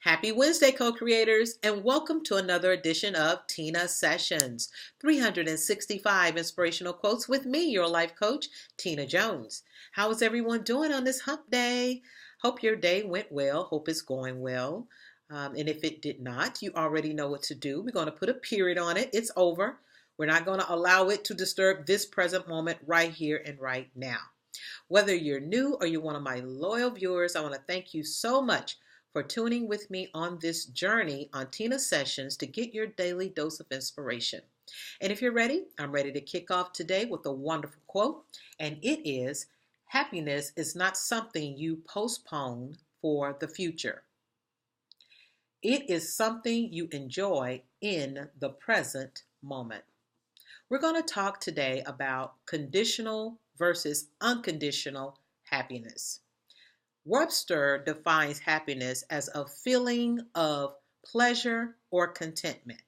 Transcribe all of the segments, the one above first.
Happy Wednesday, co-creators, and welcome to another edition of Teena Sessions, 365 inspirational quotes with me, your life coach, Teena Jones. How is everyone doing on this hump day? Hope your day went well. Hope it's going well. And if it did not, you already know what to do. We're going to put a period on it. It's over. We're not going to allow it to disturb this present moment right here and right now. Whether you're new or you're one of my loyal viewers, I want to thank you so much for tuning with me on this journey on Teena Sessions to get your daily dose of inspiration. And if you're ready, I'm ready to kick off today with a wonderful quote, and it is, happiness is not something you postpone for the future. It is something you enjoy in the present moment. We're going to talk today about conditional versus unconditional happiness. Webster defines happiness as a feeling of pleasure or contentment.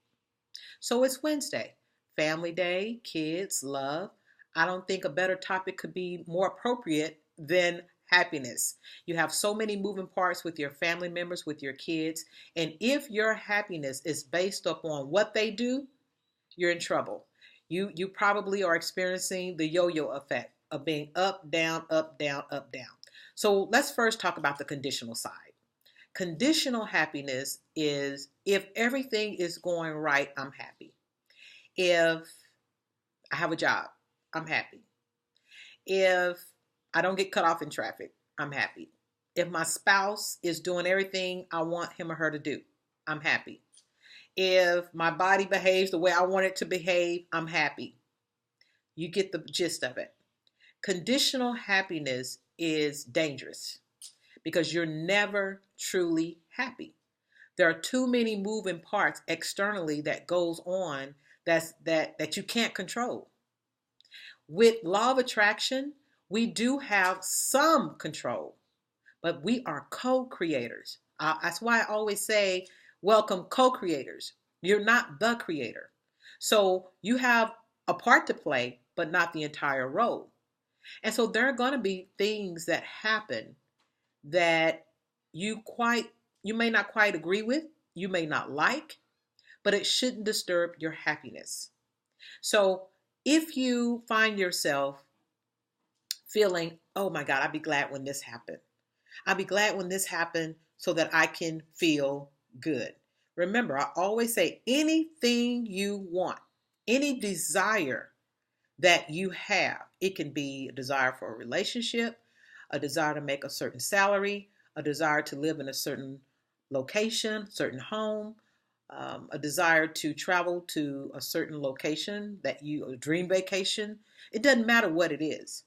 So it's Wednesday, family day, kids, love. I don't think a better topic could be more appropriate than happiness. You have so many moving parts with your family members, with your kids. And if your happiness is based upon what they do, you're in trouble. You probably are experiencing the yo-yo effect of being up, down, up, down, up, down. So let's first talk about the conditional side. Conditional happiness is if everything is going right, I'm happy. If I have a job, I'm happy. If I don't get cut off in traffic, I'm happy. If my spouse is doing everything I want him or her to do, I'm happy. If my body behaves the way I want it to behave, I'm happy. You get the gist of it. Conditional happiness is dangerous because you're never truly happy. There are too many moving parts externally that goes on that you can't control. With law of attraction, we do have some control, but we are co-creators. That's why I always say, welcome co-creators. You're not the creator. So you have a part to play, but not the entire role. And so there are going to be things that happen that you may not quite agree with, you may not like, but it shouldn't disturb your happiness. So if you find yourself feeling, oh my God, I'd be glad when this happened. I'd be glad when this happened so that I can feel good. Remember, I always say anything you want, any desire that you have. It can be a desire for a relationship, a desire to make a certain salary, a desire to live in a certain location, certain home, a desire to travel to a certain location a dream vacation. It doesn't matter what it is.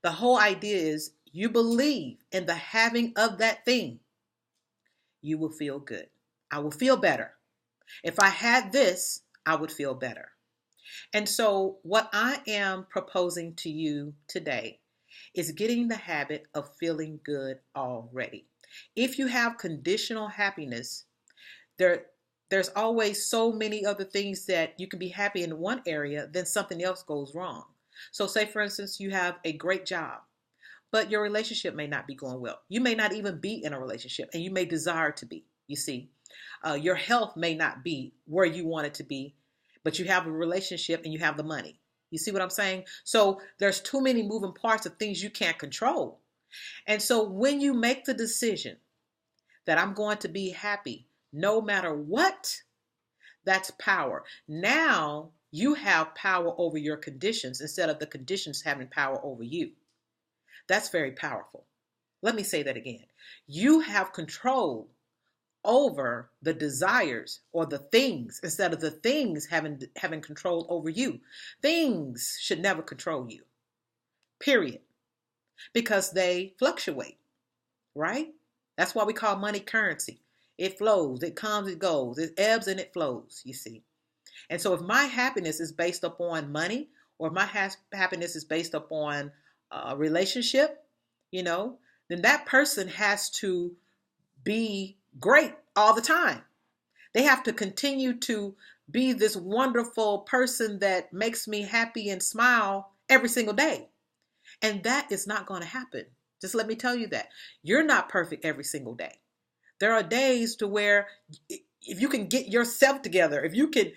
The whole idea is you believe in the having of that thing. You will feel good. I will feel better. If I had this, I would feel better. And so what I am proposing to you today is getting the habit of feeling good already. If you have conditional happiness, there's always so many other things that you can be happy in one area, then something else goes wrong. So say, for instance, you have a great job, but your relationship may not be going well. You may not even be in a relationship, and you may desire to be, you see. Your health may not be where you want it to be, but you have a relationship and you have the money. You see what I'm saying? So there's too many moving parts of things you can't control. And so when you make the decision that I'm going to be happy no matter what, that's power. Now you have power over your conditions instead of the conditions having power over you. That's very powerful. Let me say that again. You have control over the desires or the things instead of the things having control over you. Things should never control you, period, because they fluctuate, right? That's why we call money currency. It flows, it comes, it goes, it ebbs and it flows, you see. And so if my happiness is based upon money, or if my happiness is based upon a relationship, then that person has to be great all the time. They have to continue to be this wonderful person that makes me happy and smile every single day. And that is not going to happen. Just let me tell you that. You're not perfect every single day. There are days to where if you can get yourself together, if you can,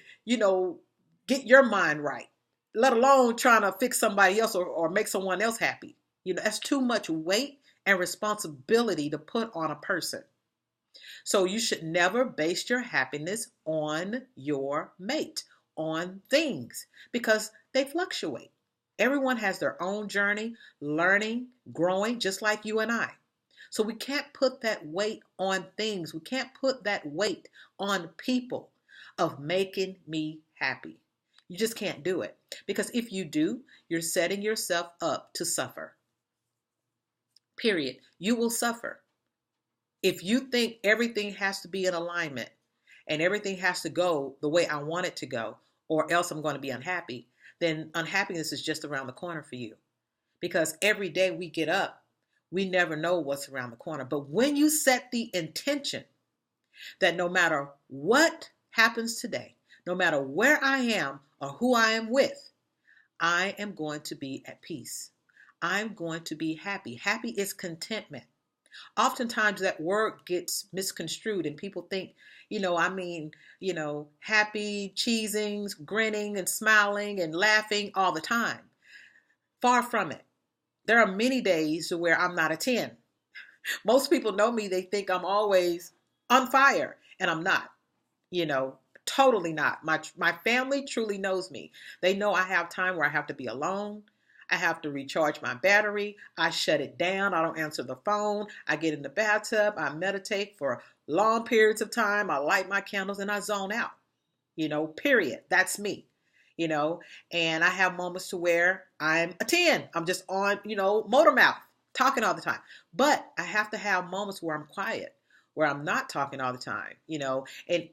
get your mind right, let alone trying to fix somebody else or make someone else happy. That's too much weight and responsibility to put on a person. So you should never base your happiness on your mate, on things, because they fluctuate. Everyone has their own journey, learning, growing, just like you and I. So we can't put that weight on things. We can't put that weight on people of making me happy. You just can't do it. Because if you do, you're setting yourself up to suffer. Period. You will suffer. If you think everything has to be in alignment and everything has to go the way I want it to go, or else I'm going to be unhappy, then unhappiness is just around the corner for you. Because every day we get up, we never know what's around the corner. But when you set the intention that no matter what happens today, no matter where I am or who I am with, I am going to be at peace. I'm going to be happy. Happy is contentment. Oftentimes that word gets misconstrued and people think, happy, cheesing, grinning and smiling and laughing all the time. Far from it. There are many days where I'm not a 10. Most people know me. They think I'm always on fire, and I'm not, totally not. My family truly knows me. They know I have time where I have to be alone. I have to recharge my battery. I shut it down. I don't answer the phone. I get in the bathtub. I meditate for long periods of time. I light my candles and I zone out, period. That's me, and I have moments to where I'm a 10. I'm just on, motor mouth, talking all the time. But I have to have moments where I'm quiet, where I'm not talking all the time, and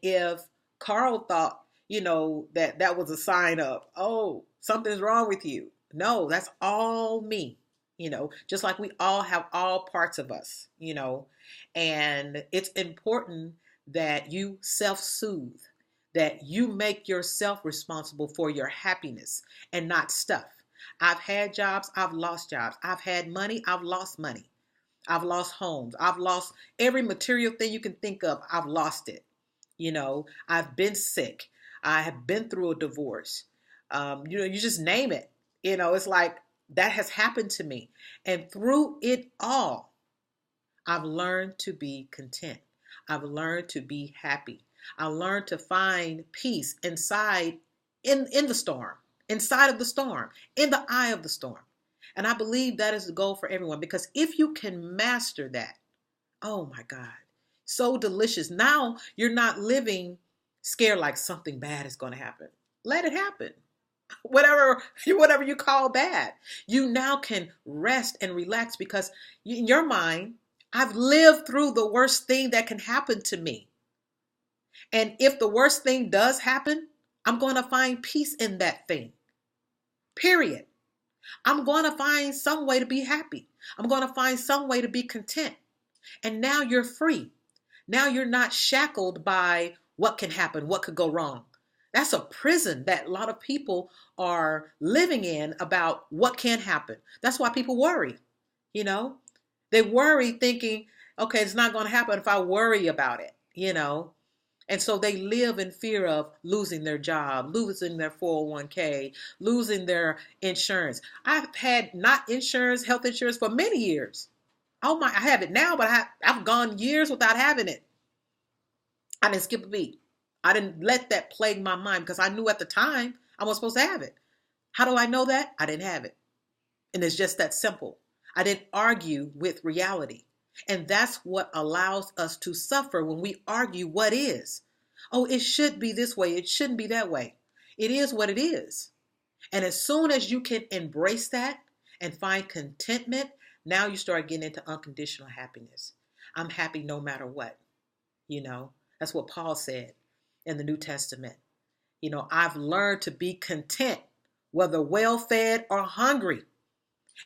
if Carl thought, that was a sign of, oh, something's wrong with you. No, that's all me, just like we all have all parts of us, and it's important that you self-soothe, that you make yourself responsible for your happiness and not stuff. I've had jobs, I've lost jobs. I've had money, I've lost money. I've lost homes. I've lost every material thing you can think of. I've lost it. I've been sick. I have been through a divorce. You just name it. It's like that has happened to me. And through it all, I've learned to be content. I've learned to be happy. I learned to find peace inside, in the storm, inside of the storm, in the eye of the storm. And I believe that is the goal for everyone, because if you can master that, oh my God, so delicious. Now you're not living scared like something bad is going to happen. Let it happen. Whatever you call bad, you now can rest and relax because in your mind, I've lived through the worst thing that can happen to me. And if the worst thing does happen, I'm going to find peace in that thing. Period. I'm going to find some way to be happy. I'm going to find some way to be content. And now you're free. Now you're not shackled by what can happen, what could go wrong. That's a prison that a lot of people are living in about what can happen. That's why people worry. They worry thinking, okay, it's not going to happen if I worry about it, And so they live in fear of losing their job, losing their 401k, losing their insurance. I've had not insurance, health insurance for many years. Oh my, I have it now, but I've gone years without having it. I didn't skip a beat. I didn't let that plague my mind because I knew at the time I was supposed to have it. How do I know that? I didn't have it. And it's just that simple. I didn't argue with reality. And that's what allows us to suffer when we argue what is. Oh, it should be this way. It shouldn't be that way. It is what it is. And as soon as you can embrace that and find contentment, now you start getting into unconditional happiness. I'm happy no matter what. That's what Paul said in the New Testament. I've learned to be content, whether well-fed or hungry.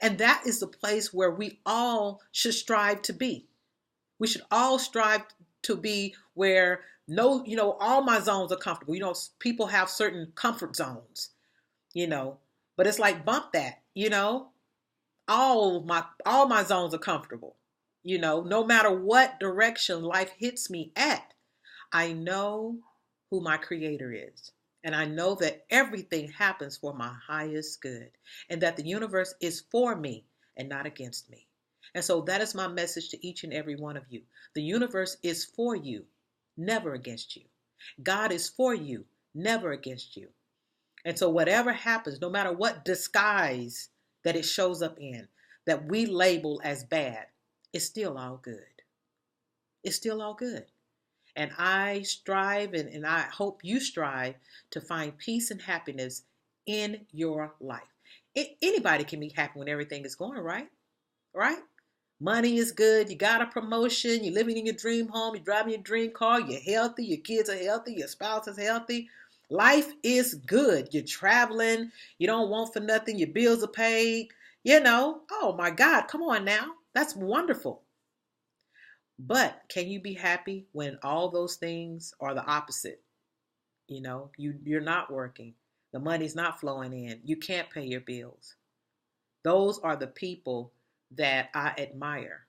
And that is the place where we all should strive to be. We should all strive to be where all my zones are comfortable. People have certain comfort zones, but it's like bump that, all my zones are comfortable. No matter what direction life hits me at, I know who my creator is. And I know that everything happens for my highest good and that the universe is for me and not against me. And so that is my message to each and every one of you. The universe is for you, never against you. God is for you, never against you. And so whatever happens, no matter what disguise that it shows up in, that we label as bad, it's still all good. It's still all good. And I strive and I hope you strive to find peace and happiness in your life. Anybody can be happy when everything is going right, right? Money is good. You got a promotion. You're living in your dream home. You're driving your dream car. You're healthy. Your kids are healthy. Your spouse is healthy. Life is good. You're traveling. You don't want for nothing. Your bills are paid. Oh my God, come on now. That's wonderful. But can you be happy when all those things are the opposite? You're not working. The money's not flowing in. You can't pay your bills. Those are the people that I admire.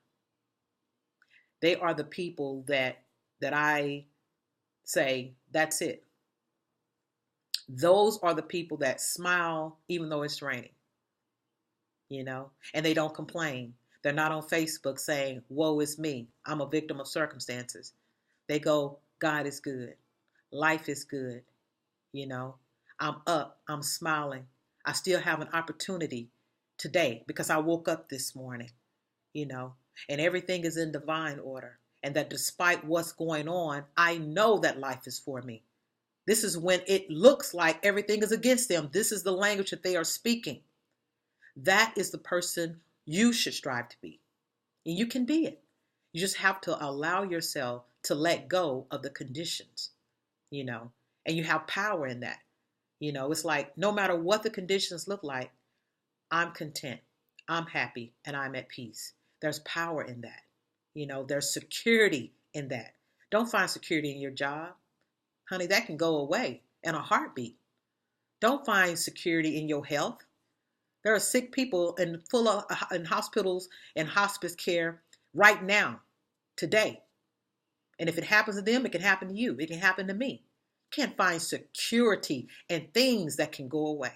They are the people that I say, that's it. Those are the people that smile even though it's raining, and they don't complain. They're not on Facebook saying, woe is me. I'm a victim of circumstances. They go, God is good. Life is good. I'm up. I'm smiling. I still have an opportunity today because I woke up this morning, you know, and everything is in divine order. And that despite what's going on, I know that life is for me. This is when it looks like everything is against them. This is the language that they are speaking. That is the person you should strive to be. And you can be it. You just have to allow yourself to let go of the conditions, and you have power in that. It's like no matter what the conditions look like, I'm content, I'm happy, and I'm at peace. There's power in that. There's security in that. Don't find security in your job. Honey, that can go away in a heartbeat. Don't find security in your health. There are sick people in hospitals and hospice care right now, today. And if it happens to them, it can happen to you. It can happen to me. You can't find security and things that can go away.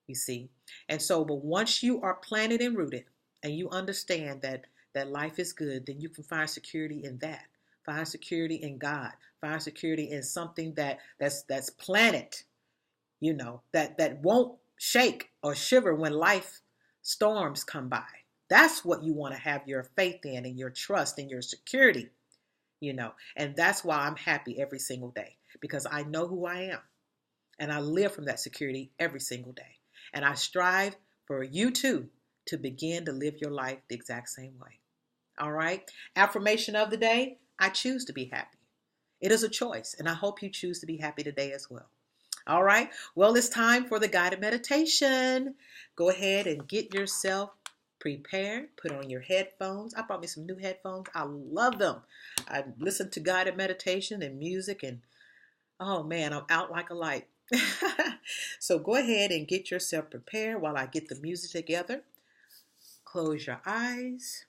You see? And so, but once you are planted and rooted and you understand that life is good, then you can find security in that. Find security in God. Find security in something that's planted, that won't shake or shiver when life storms come by. That's what you want to have your faith in and your trust and your security, and that's why I'm happy every single day, because I know who I am and I live from that security every single day. And I strive for you too to begin to live your life the exact same way. All right. Affirmation of the day: I choose to be happy. It is a choice, and I hope you choose to be happy today as well. All right. Well, it's time for the guided meditation. Go ahead and get yourself prepared. Put on your headphones. I brought me some new headphones. I love them. I listen to guided meditation and music, and oh man, I'm out like a light. So go ahead and get yourself prepared while I get the music together. Close your eyes.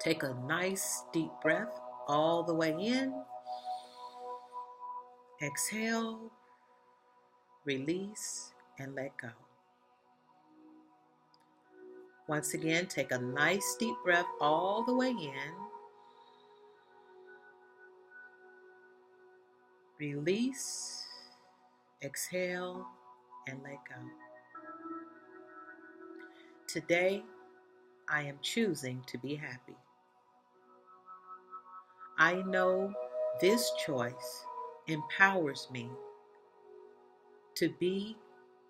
Take a nice deep breath all the way in. Exhale, release, and let go. Once again, take a nice deep breath all the way in. Release, exhale, and let go. Today, I am choosing to be happy. I know this choice empowers me to be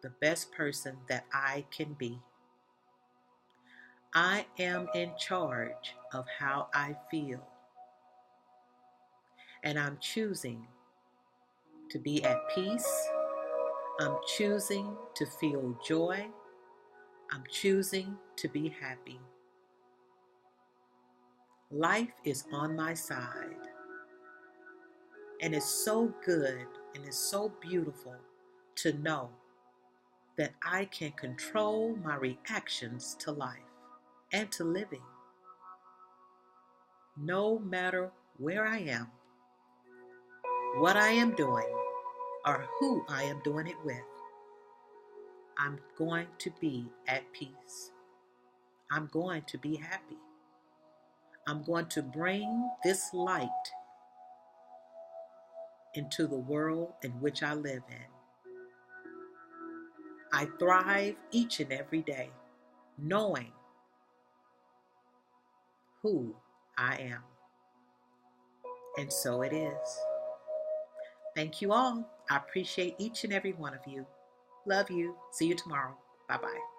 the best person that I can be. I am in charge of how I feel, and I'm choosing to be at peace. I'm choosing to feel joy. I'm choosing to be happy. Life is on my side, and it's so good and it's so beautiful to know that I can control my reactions to life and to living. no matter where I am, what I am doing, or who I am doing it with, I'm going to be at peace. I'm going to be happy. I'm going to bring this light into the world in which I live in. I thrive each and every day knowing who I am. And so it is. Thank you all. I appreciate each and every one of you. Love you. See you tomorrow. Bye-bye.